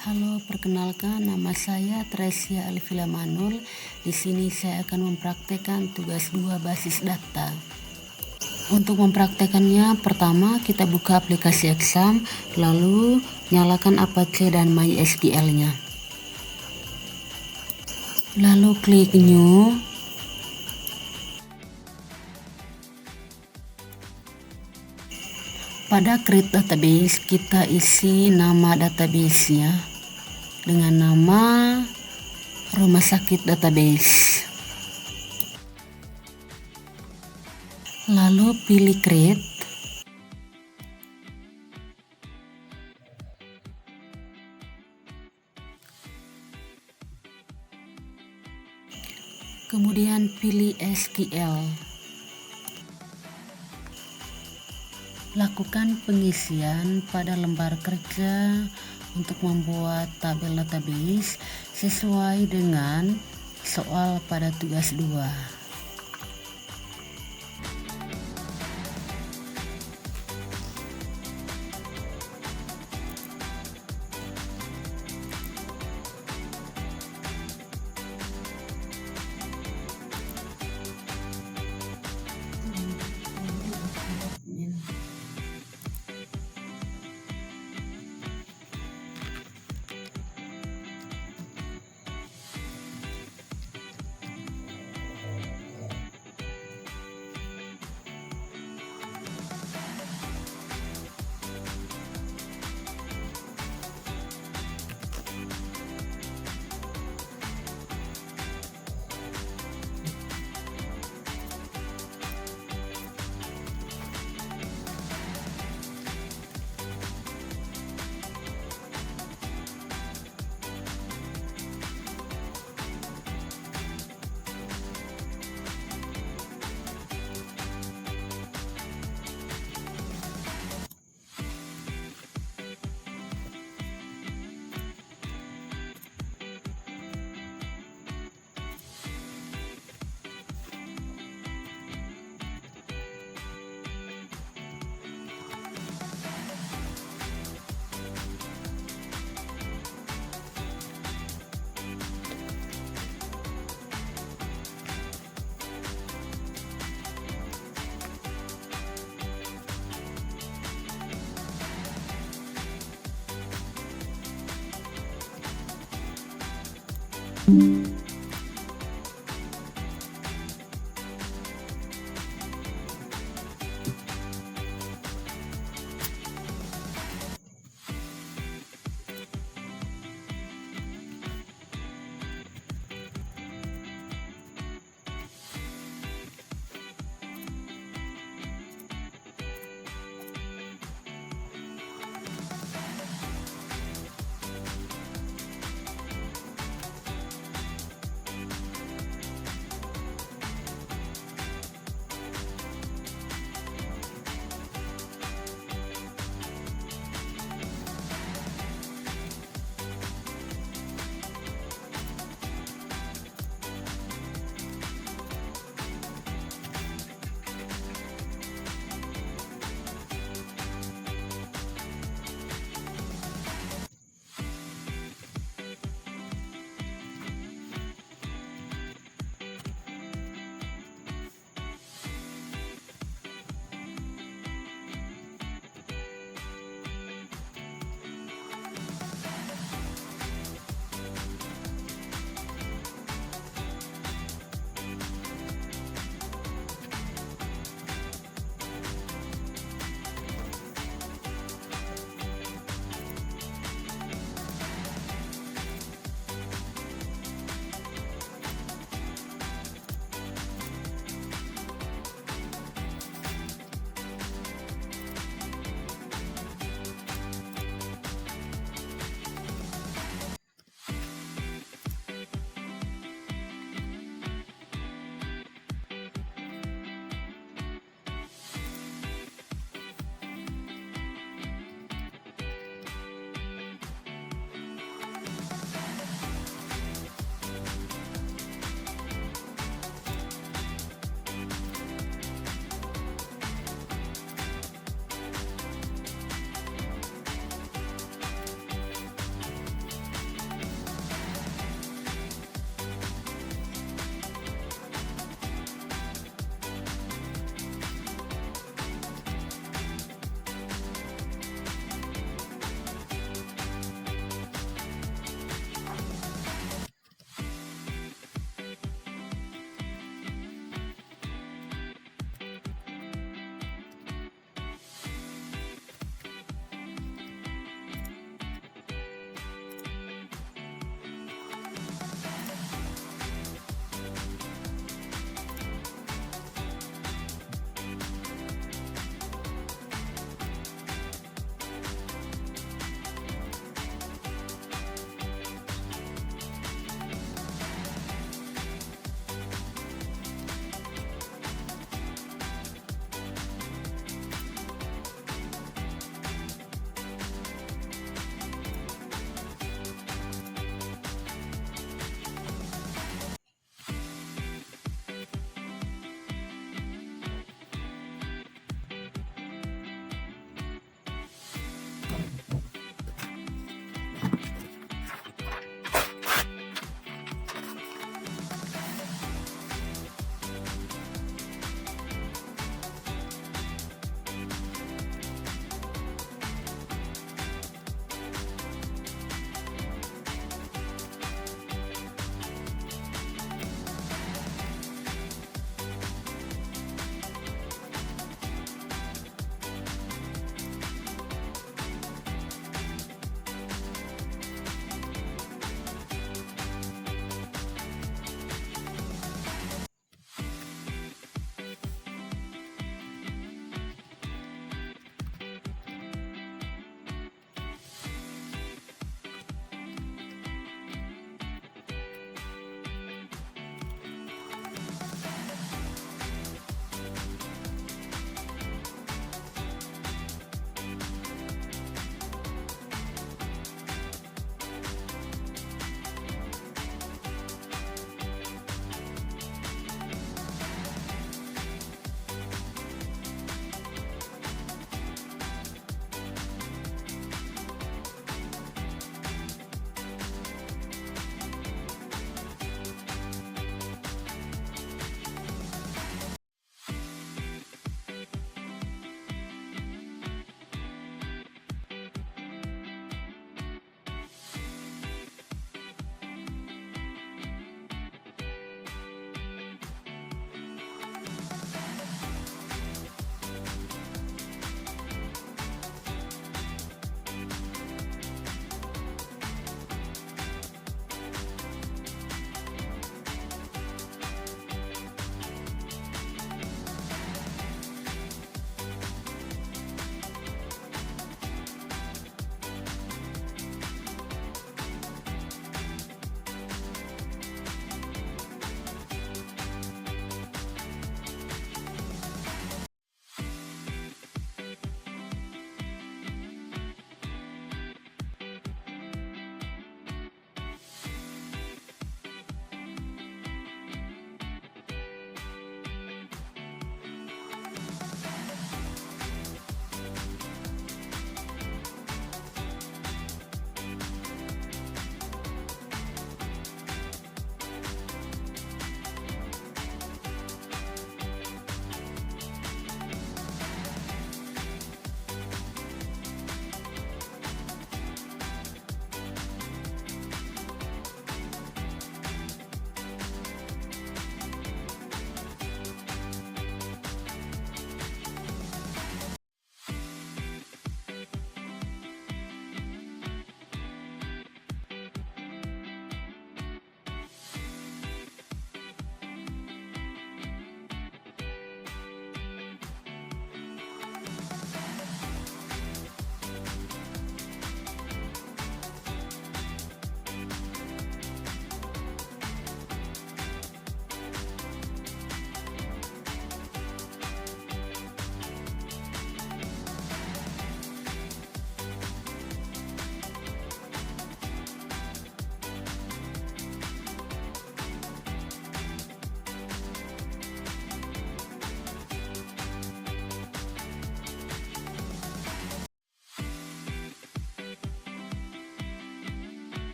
Halo, perkenalkan nama saya Tresia Alvila Manul. Di sini saya akan mempraktekkan tugas 2 basis data. Untuk mempraktekannya, pertama kita buka aplikasi Exam, lalu nyalakan Apache dan MySQL-nya. Lalu klik New. Pada create database, kita isi nama database-nya dengan nama Rumah Sakit Database. Lalu pilih create. Kemudian pilih SQL. Lakukan pengisian pada lembar kerja untuk membuat tabel database sesuai dengan soal pada tugas 2.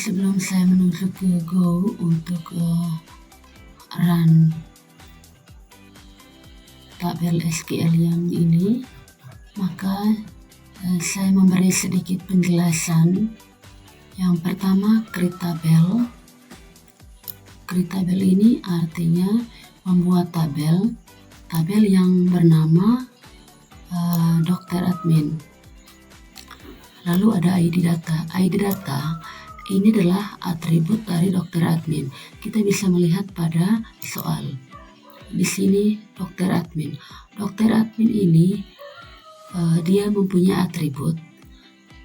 sebelum saya menuju ke Go untuk run tabel SQL yang ini, maka saya memberi sedikit penjelasan. Yang pertama, create tabel. Create tabel ini artinya membuat tabel yang bernama dokter admin. Lalu ada ID data. ID data ini adalah atribut dari dokter admin. Kita bisa melihat pada soal. Di sini dokter admin. Dokter admin ini dia mempunyai atribut.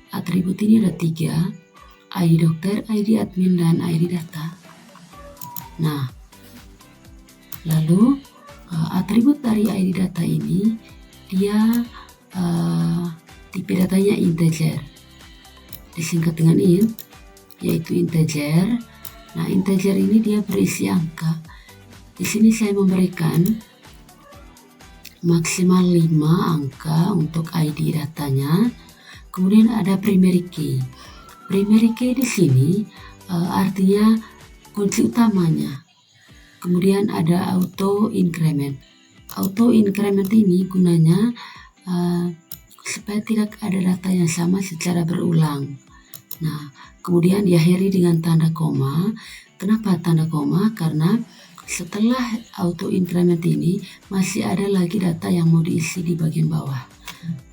Atribut ini ada 3, ID dokter, ID admin, dan ID data. Nah, lalu atribut dari ID data ini dia tipe datanya integer, disingkat dengan int, yaitu integer. Nah, integer ini dia berisi angka. Di sini saya memberikan maksimal 5 angka untuk ID datanya. Kemudian ada primary key. Primary key di sini artinya kunci utamanya. Kemudian ada auto increment. Auto increment ini gunanya supaya tidak ada data yang sama secara berulang. Nah, kemudian diakhiri dengan tanda koma. Kenapa tanda koma? Karena setelah auto increment ini masih ada lagi data yang mau diisi di bagian bawah.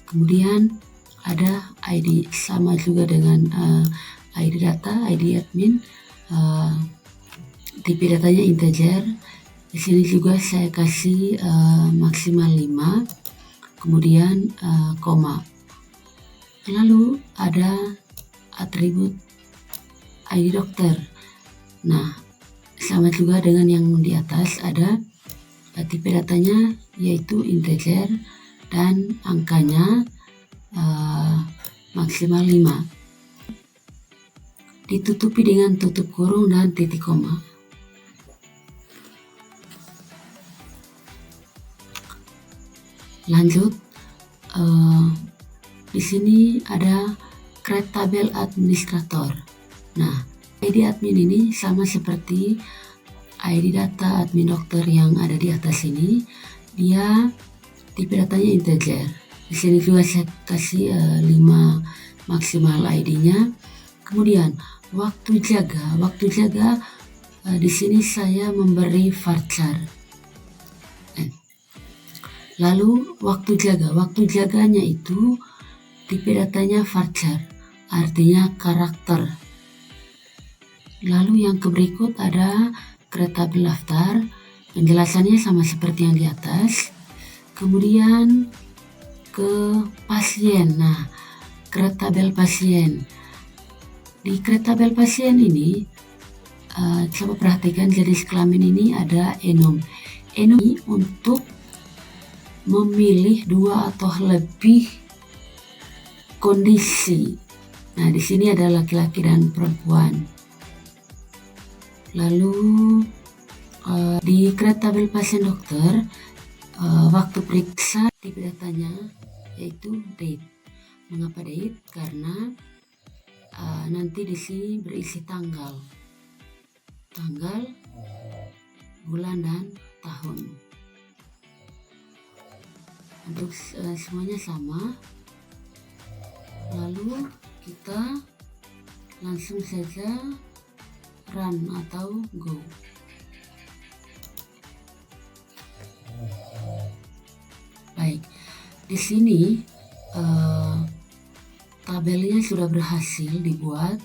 Kemudian ada ID, sama juga dengan ID data, ID admin, tipe datanya integer. Di sini juga saya kasih maksimal 5, kemudian koma. Lalu ada atribut ID dokter. Nah, sama juga dengan yang di atas, ada tipe datanya yaitu integer dan angkanya maksimal 5. Ditutupi dengan tutup kurung dan titik koma. Lanjut, di sini ada create tabel administrator. Nah, ID admin ini sama seperti ID data admin dokter yang ada di atas ini. Dia tipe datanya integer. Di sini juga saya kasih 5 maksimal ID-nya. Kemudian waktu jaga. Di sini saya memberi varchar. Lalu waktu jaganya itu tipe datanya varchar, artinya karakter. Lalu yang berikut ada create tabel daftar. Penjelasannya sama seperti yang di atas. Kemudian ke pasien. Nah, create tabel pasien. Di create tabel pasien ini coba perhatikan jenis kelamin ini ada enom. Enom ini untuk memilih 2 atau lebih kondisi. Nah, di sini ada laki-laki dan perempuan. Lalu di create tabel pasien dokter, waktu periksa tipe datanya yaitu date. Mengapa date? Karena nanti di sini berisi tanggal, bulan, dan tahun. Untuk semuanya sama. Lalu kita langsung saja run atau go. Baik, di sini tabelnya sudah berhasil dibuat.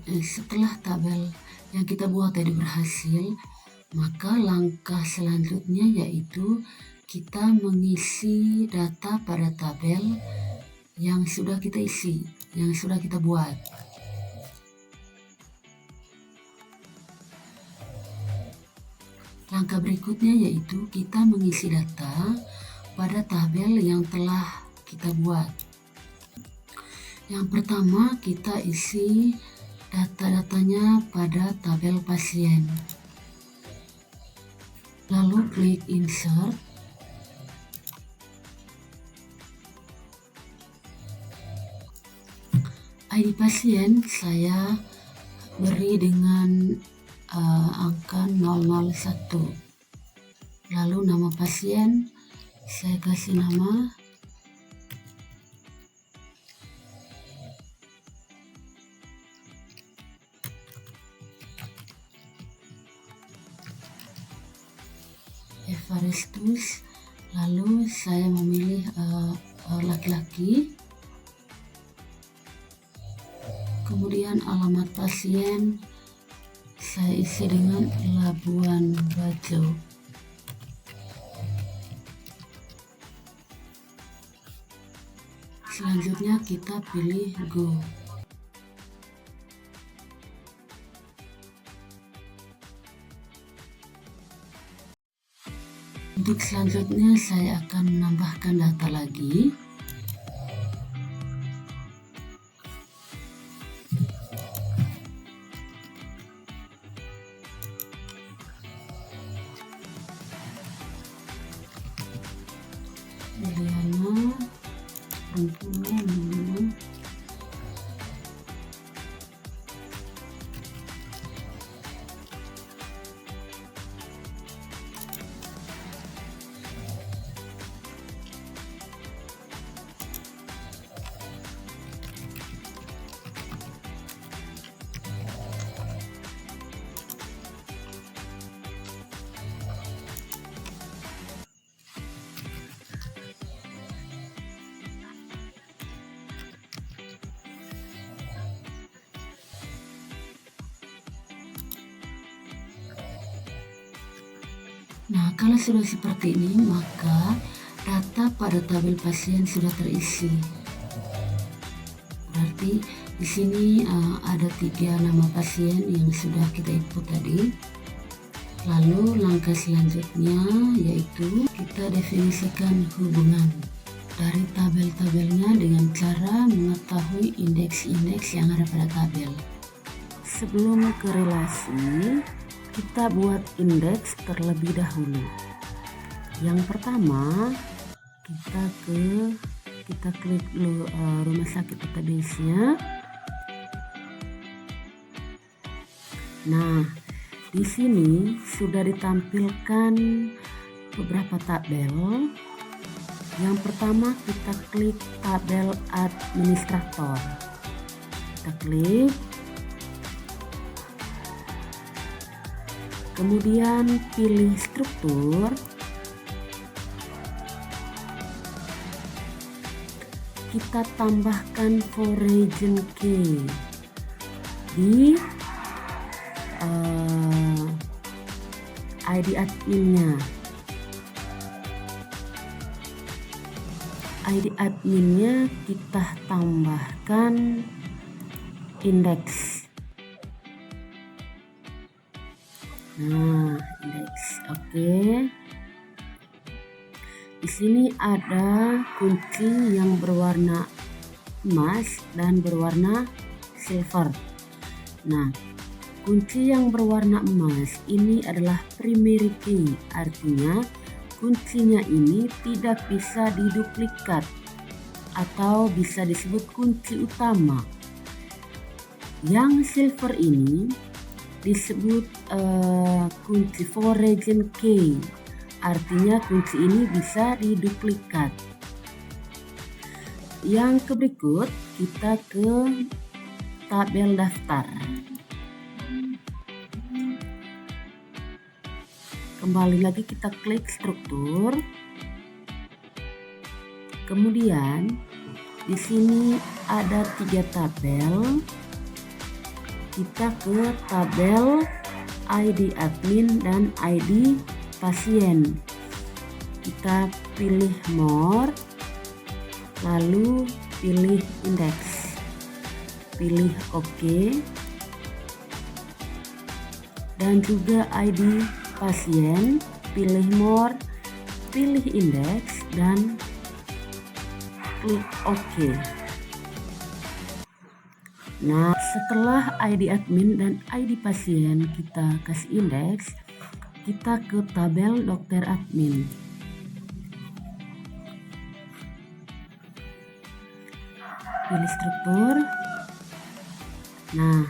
Setelah tabel yang kita buat tadi berhasil, maka langkah selanjutnya yaitu kita mengisi data pada tabel yang sudah kita isi, yang sudah kita buat. Langkah berikutnya yaitu kita mengisi data pada tabel yang telah kita buat. Yang pertama, kita isi data-datanya pada tabel pasien. Lalu klik insert. ID pasien saya beri dengan angka 001. Lalu nama pasien saya kasih nama Evaristus. Lalu saya memilih laki-laki. Kemudian alamat pasien saya isi dengan Labuan Bajo. Selanjutnya kita pilih Go. Untuk selanjutnya saya akan menambahkan data lagi. Liliana perempuan. Nah, kalau sudah seperti ini, maka data pada tabel pasien sudah terisi. Berarti di sini ada 3 nama pasien yang sudah kita input tadi. Lalu langkah selanjutnya yaitu kita definisikan hubungan dari tabel-tabelnya dengan cara mengetahui indeks-indeks yang ada pada tabel. Sebelum ke relasi, kita buat indeks terlebih dahulu. Yang pertama, kita klik dulu rumah sakit database-nya. Nah, di sini sudah ditampilkan beberapa tabel. Yang pertama kita klik tabel administrator. Kita klik. Kemudian pilih struktur. Kita tambahkan for region key di ID adminnya. ID adminnya kita tambahkan indeks. Nah, indeks. Oke. Di sini ada kunci yang berwarna emas dan berwarna silver. Nah, kunci yang berwarna emas ini adalah primary key, artinya kuncinya ini tidak bisa diduplikat atau bisa disebut kunci utama. Yang silver ini disebut kunci for region key, artinya kunci ini bisa diduplikat. Yang berikut kita ke tabel daftar. Kembali lagi kita klik struktur. Kemudian di sini ada 3 tabel. Kita ke tabel ID admin dan ID pasien. Kita pilih more, lalu pilih indeks, pilih OK, dan juga ID pasien, pilih more, pilih indeks, dan klik OK. Nah, setelah ID admin dan ID pasien kita kasih indeks, kita ke tabel dokter admin. Pilih struktur, Nah,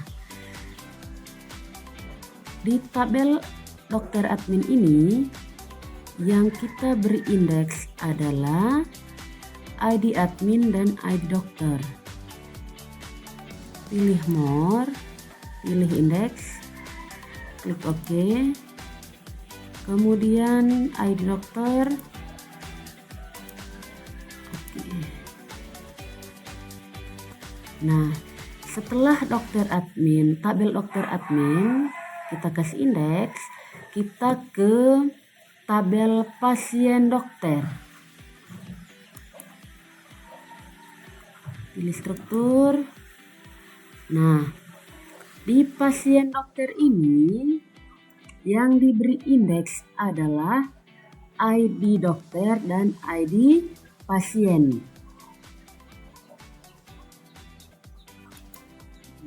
di tabel dokter admin ini yang kita beri indeks adalah ID admin dan ID dokter. Pilih more, pilih indeks, klik OK. Kemudian ID dokter. Oke. Nah, setelah dokter admin, tabel dokter admin, kita kasih indeks, kita ke tabel pasien dokter. Pilih struktur. Nah, di pasien dokter ini yang diberi indeks adalah ID dokter dan ID pasien.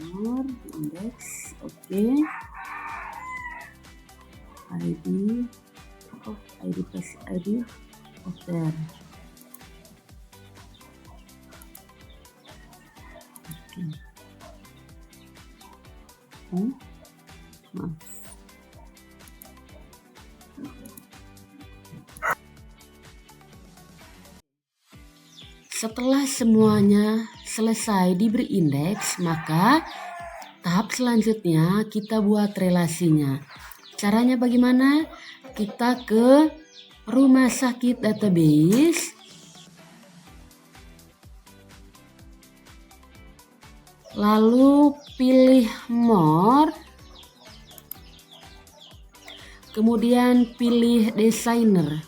Nomor indeks, oke. ID dokter. Oke. Maaf. Setelah semuanya selesai diberi indeks, maka tahap selanjutnya kita buat relasinya. Caranya bagaimana? Kita ke rumah sakit database, lalu pilih more, kemudian pilih designer.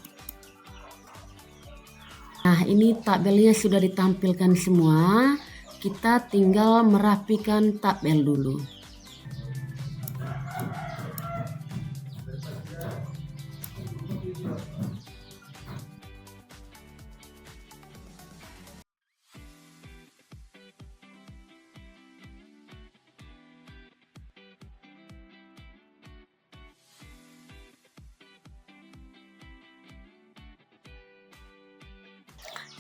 Nah, ini tabelnya sudah ditampilkan semua. Kita tinggal merapikan tabel dulu.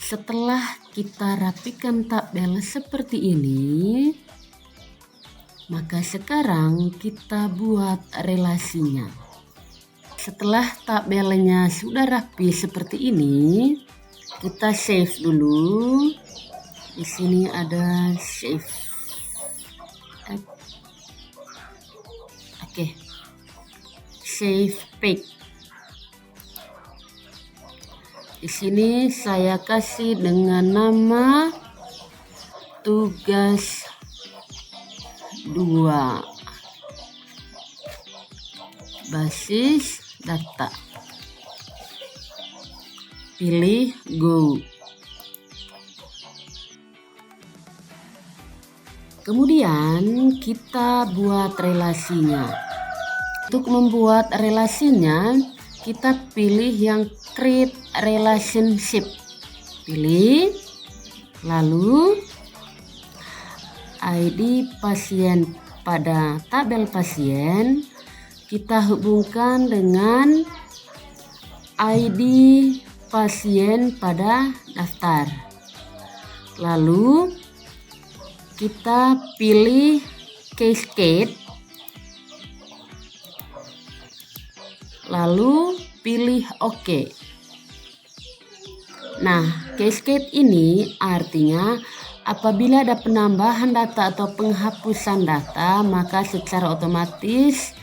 Setelah kita rapikan tabel seperti ini, maka sekarang kita buat relasinya. Setelah tabelnya sudah rapi seperti ini, kita save dulu. Di sini ada save. Oke. Save page. Di sini saya kasih dengan nama tugas 2 basis data. Pilih go. Kemudian kita buat relasinya. Untuk membuat relasinya, kita pilih yang create relationship. Pilih, lalu ID pasien pada tabel pasien kita hubungkan dengan ID pasien pada daftar. Lalu kita pilih cascade. Lalu pilih OK. Nah, cascade ini artinya apabila ada penambahan data atau penghapusan data, maka secara otomatis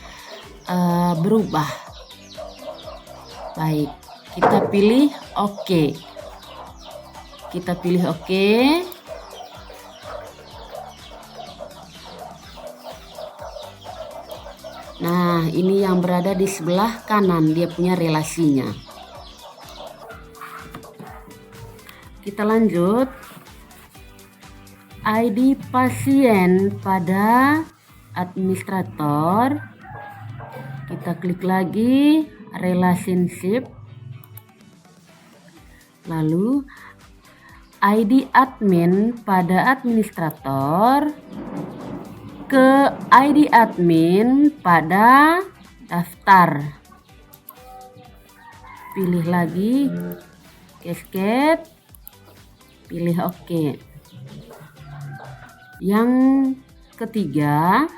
berubah. Baik, kita pilih OK. Kita pilih OK. Nah, ini yang berada di sebelah kanan, dia punya relasinya. Kita lanjut. ID pasien pada administrator. Kita klik lagi relationship. Lalu ID admin pada administrator ke ID admin pada daftar. Pilih lagi cascade, pilih OK. Yang ketiga,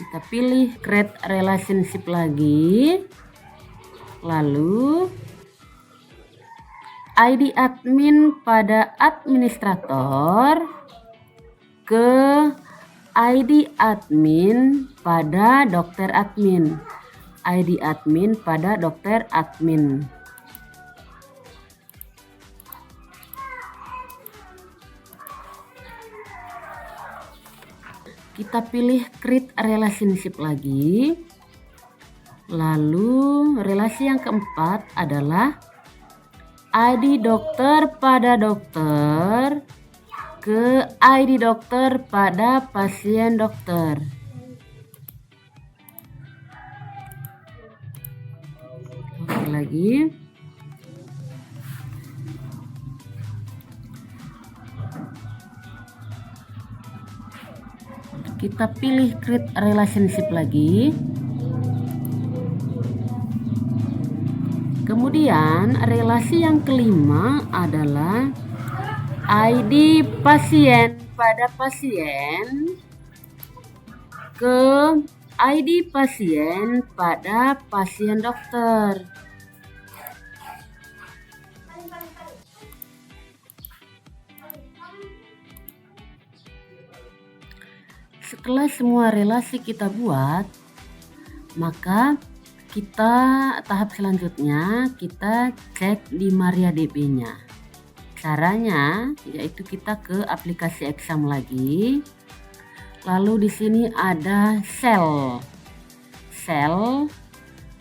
kita pilih create relationship lagi, lalu ID admin pada administrator ke ID admin pada dokter admin. ID admin pada dokter admin. Kita pilih create relationship lagi. Lalu relasi yang keempat adalah ID dokter pada dokter ke ID dokter pada pasien dokter. Oke, lagi. Kita pilih create relationship lagi. Kemudian relasi yang kelima adalah ID pasien pada pasien ke ID pasien pada pasien dokter. Setelah semua relasi kita buat, maka tahap selanjutnya kita cek di MariaDB-nya. Caranya yaitu kita ke aplikasi exam lagi. Lalu di sini ada cell.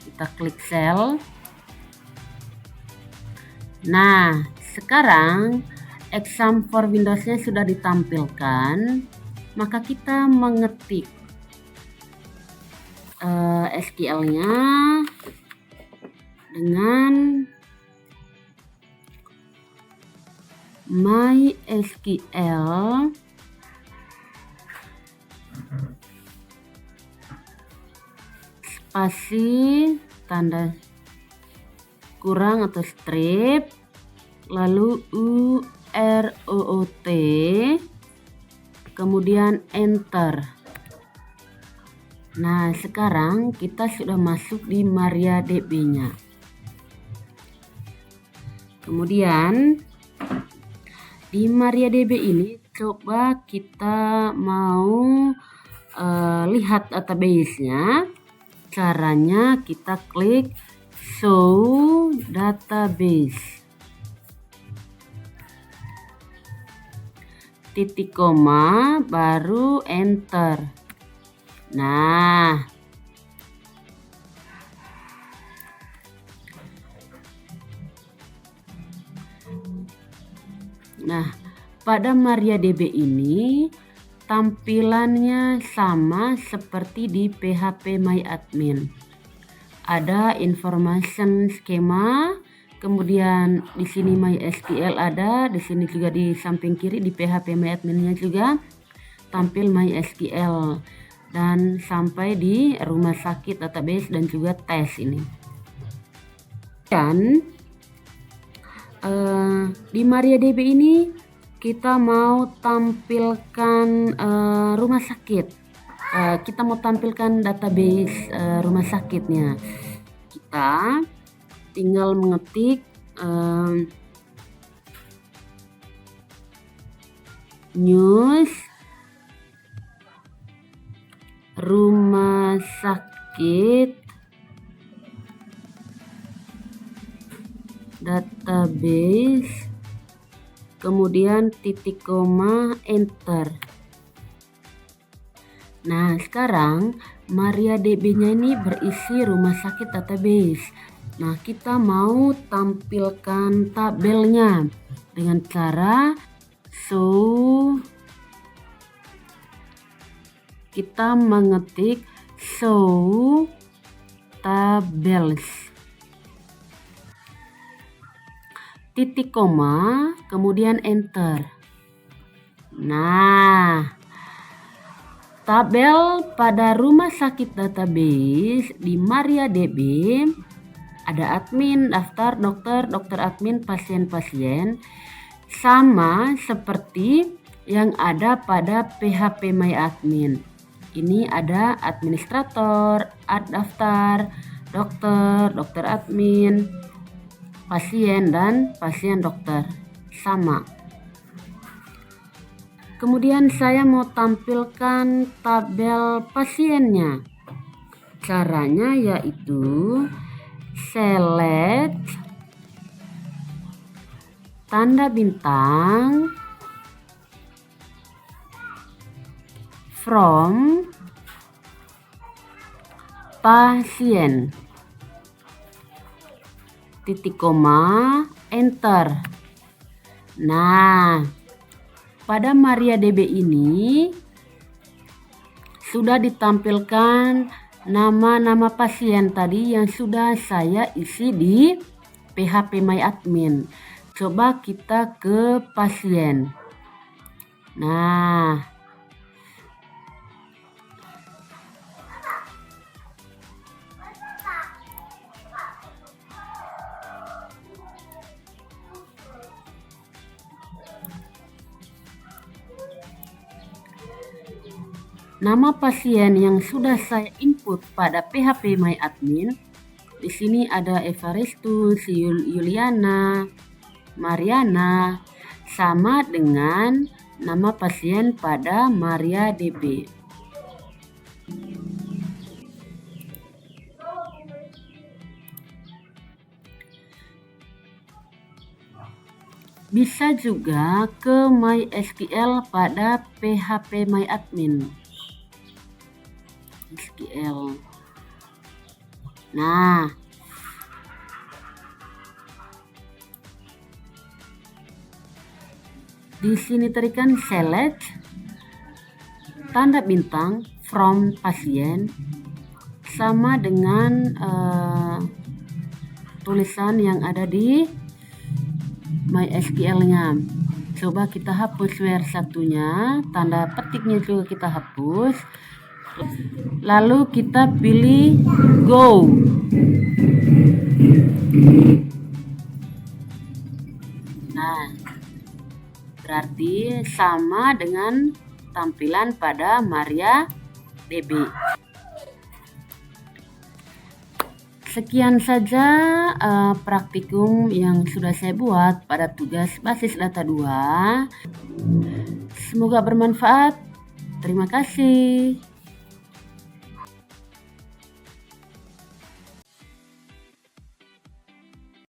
Kita klik cell. Nah, sekarang exam for Windows-nya sudah ditampilkan. Maka kita mengetik SQL-nya dengan MySQL spasi tanda kurang atau strip, lalu UROOT, kemudian enter. Nah, sekarang kita sudah masuk di MariaDB-nya. Kemudian di MariaDB ini coba kita mau lihat database-nya. Caranya kita klik show database. Titik koma baru enter. Nah, pada MariaDB ini tampilannya sama seperti di PHP MyAdmin. Ada information schema, kemudian di sini MySQL ada, di sini juga di samping kiri di PHP MyAdmin-nya juga tampil MySQL. Dan sampai di rumah sakit database dan juga tes ini. Dan di MariaDB ini kita mau tampilkan rumah sakit. Kita mau tampilkan database rumah sakitnya. Kita tinggal mengetik news rumah sakit database, kemudian titik koma enter. Nah, sekarang MariaDB-nya ini berisi rumah sakit database. Nah, kita mau tampilkan tabelnya dengan cara show. Kita mengetik show tables, titik koma, kemudian enter. Nah, tabel pada rumah sakit database di MariaDB ada admin, daftar, dokter, dokter admin, pasien-pasien, sama seperti yang ada pada PHP My Admin. Ini ada administrator, ad daftar, dokter, dokter admin, pasien, dan pasien dokter. Sama. Kemudian saya mau tampilkan tabel pasiennya. Caranya yaitu select tanda bintang from pasien, titik koma, enter. Nah, pada MariaDB ini sudah ditampilkan nama-nama pasien tadi yang sudah saya isi di PHP My Admin. Coba kita ke pasien. Nah, nama pasien yang sudah saya input pada PHP My Admin, di sini ada Evaristus, Yuliana, Mariana, sama dengan nama pasien pada MariaDB. Bisa juga ke MySQL pada PHP My Admin. SQL. Nah, di sini terikan select tanda bintang from pasien sama dengan tulisan yang ada di MySQL-nya. Coba kita hapus where satunya, tanda petiknya juga kita hapus. Lalu kita pilih go. Nah, berarti sama dengan tampilan pada MariaDB. Sekian saja praktikum yang sudah saya buat pada tugas basis data 2. Semoga bermanfaat. Terima kasih.